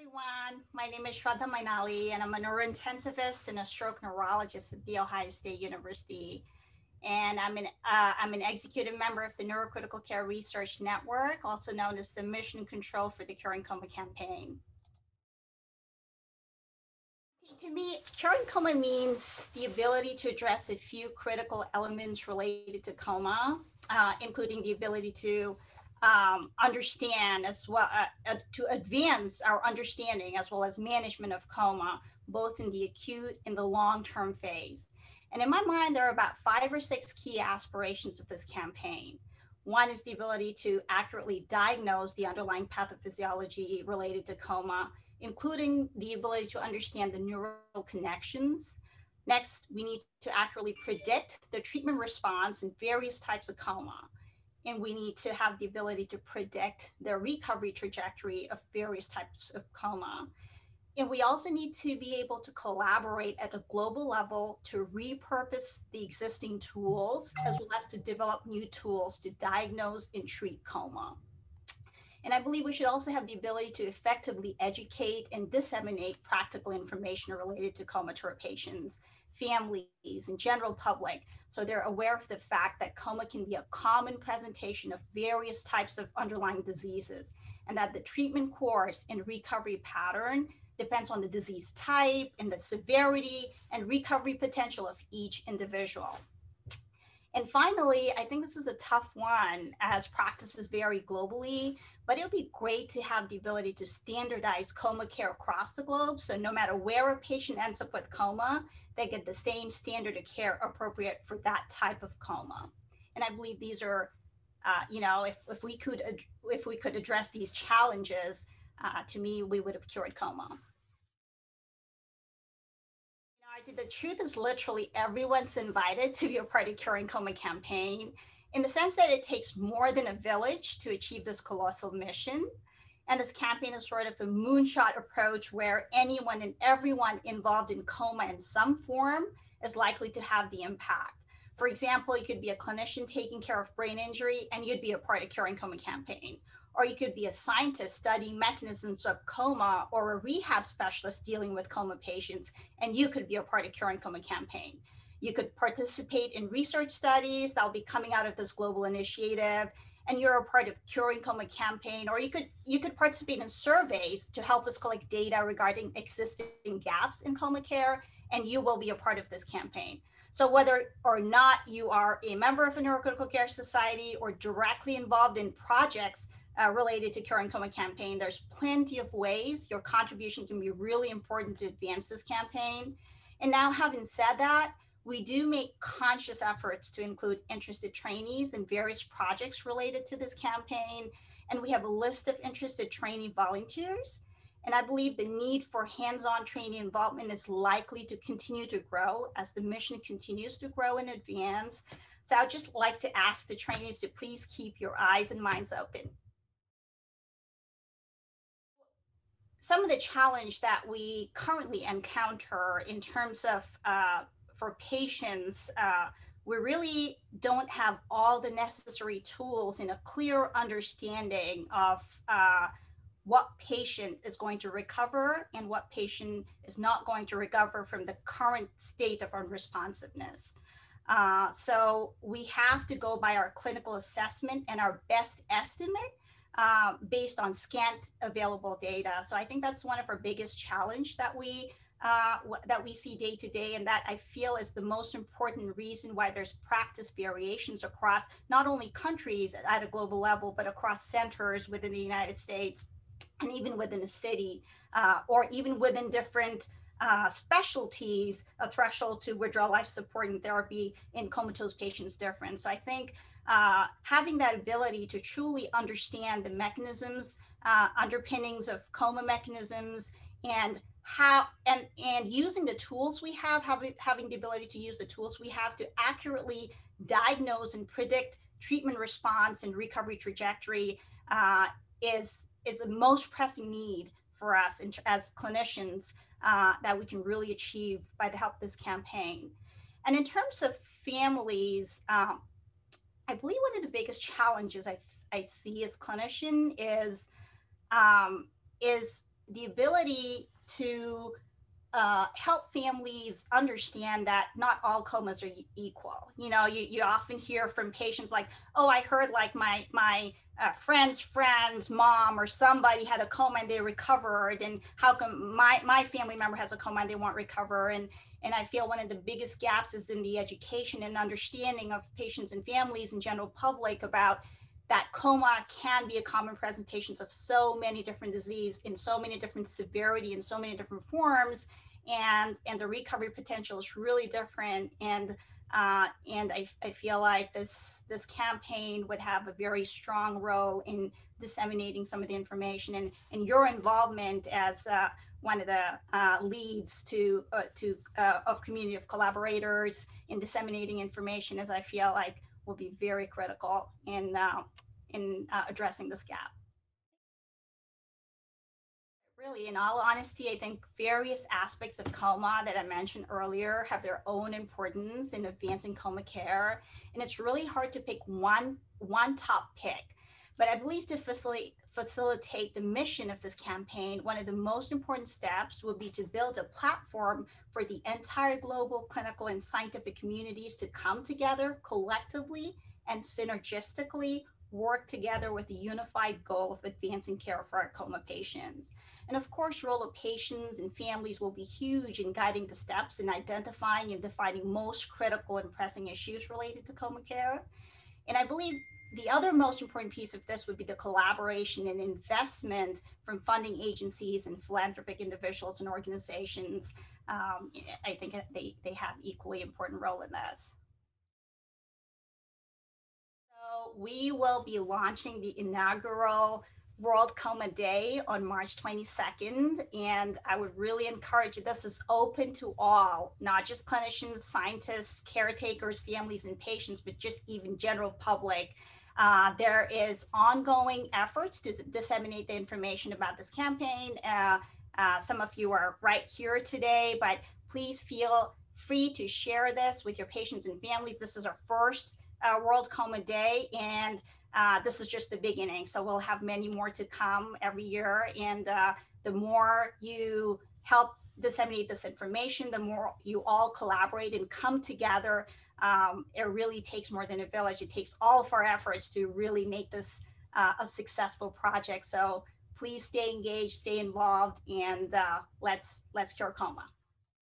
everyone. My name is Shraddha Mainali, and I'm a neurointensivist and a stroke neurologist at The Ohio State University. And I'm an executive member of the Neurocritical Care Research Network, also known as the Mission Control for the Curing Coma campaign. To me, curing coma means the ability to address a few critical elements related to coma, including the ability to understand as well, to advance our understanding as well as management of coma, both in the acute and the long-term phase. And in my mind, there are about 5 or 6 key aspirations of this campaign. One is the ability to accurately diagnose the underlying pathophysiology related to coma, including the ability to understand the neural connections. Next, we need to accurately predict the treatment response in various types of coma. And we need to have the ability to predict the recovery trajectory of various types of coma. And we also need to be able to collaborate at a global level to repurpose the existing tools, as well as to develop new tools to diagnose and treat coma. And I believe we should also have the ability to effectively educate and disseminate practical information related to coma to our patients, families, and general public, so they're aware of the fact that coma can be a common presentation of various types of underlying diseases, and that the treatment course and recovery pattern depends on the disease type and the severity and recovery potential of each individual. And finally, I think this is a tough one as practices vary globally, but it would be great to have the ability to standardize coma care across the globe. So no matter where a patient ends up with coma, they get the same standard of care appropriate for that type of coma. And I believe these are, if we could address these challenges, to me, we would have cured coma. The truth is literally everyone's invited to be a part of Curing Coma campaign, in the sense that it takes more than a village to achieve this colossal mission. And this campaign is sort of a moonshot approach where anyone and everyone involved in coma in some form is likely to have the impact. For example, you could be a clinician taking care of brain injury and you'd be a part of Curing Coma campaign. Or you could be a scientist studying mechanisms of coma, or a rehab specialist dealing with coma patients, and you could be a part of Curing Coma campaign. You could participate in research studies that'll be coming out of this global initiative, and you're a part of Curing Coma campaign. Or you could participate in surveys to help us collect data regarding existing gaps in coma care, and you will be a part of this campaign. So whether or not you are a member of a neurocritical care society or directly involved in projects related to Curing Coma campaign, there's plenty of ways your contribution can be really important to advance this campaign. And now, having said that, we do make conscious efforts to include interested trainees in various projects related to this campaign. And we have a list of interested trainee volunteers. And I believe the need for hands-on trainee involvement is likely to continue to grow as the mission continues to grow and advance. So I'd just like to ask the trainees to please keep your eyes and minds open. Some of the challenge that we currently encounter in terms of for patients, we really don't have all the necessary tools and a clear understanding of what patient is going to recover and what patient is not going to recover from the current state of unresponsiveness. So we have to go by our clinical assessment and our best estimate based on scant available data. So I think that's one of our biggest challenge that we see day to day, and that I feel is the most important reason why there's practice variations across not only countries at a global level, but across centers within the United States, and even within a city, or even within different specialties. A threshold to withdraw life supporting therapy in comatose patients different. So I think having that ability to truly understand the mechanisms, underpinnings of coma mechanisms, and using the tools we have, having the ability to use the tools we have to accurately diagnose and predict treatment response and recovery trajectory is the most pressing need for us as clinicians that we can really achieve by the help of this campaign. And in terms of families, I believe one of the biggest challenges I see as clinician is the ability to help families understand that not all comas are equal. You often hear from patients like, oh, I heard like my friend's mom or somebody had a coma and they recovered, and how come my family member has a coma and they won't recover? And I feel one of the biggest gaps is in the education and understanding of patients and families and general public about that coma can be a common presentation of so many different disease in so many different severity in so many different forms, and the recovery potential is really different. And I feel like this campaign would have a very strong role in disseminating some of the information, and your involvement as one of the leads of community of collaborators in disseminating information, as I feel like will be very critical in addressing this gap. Really, in all honesty, I think various aspects of coma that I mentioned earlier have their own importance in advancing coma care, and it's really hard to pick one top pick. But I believe to facilitate the mission of this campaign, one of the most important steps would be to build a platform for the entire global clinical and scientific communities to come together collectively and synergistically work together with a unified goal of advancing care for our coma patients. And of course, role of patients and families will be huge in guiding the steps in identifying and defining most critical and pressing issues related to coma care. And I believe the other most important piece of this would be the collaboration and investment from funding agencies and philanthropic individuals and organizations. I think they have equally important role in this. So we will be launching the inaugural World Coma Day on March 22nd. And I would really encourage this is open to all, not just clinicians, scientists, caretakers, families, and patients, but just even general public. There is ongoing efforts to disseminate the information about this campaign. Some of you are right here today, but please feel free to share this with your patients and families. This is our first World Coma Day, and this is just the beginning. So we'll have many more to come every year, and the more you help disseminate this information, the more you all collaborate and come together. It really takes more than a village. It takes all of our efforts to really make this a successful project. So please stay engaged, stay involved, and let's cure coma.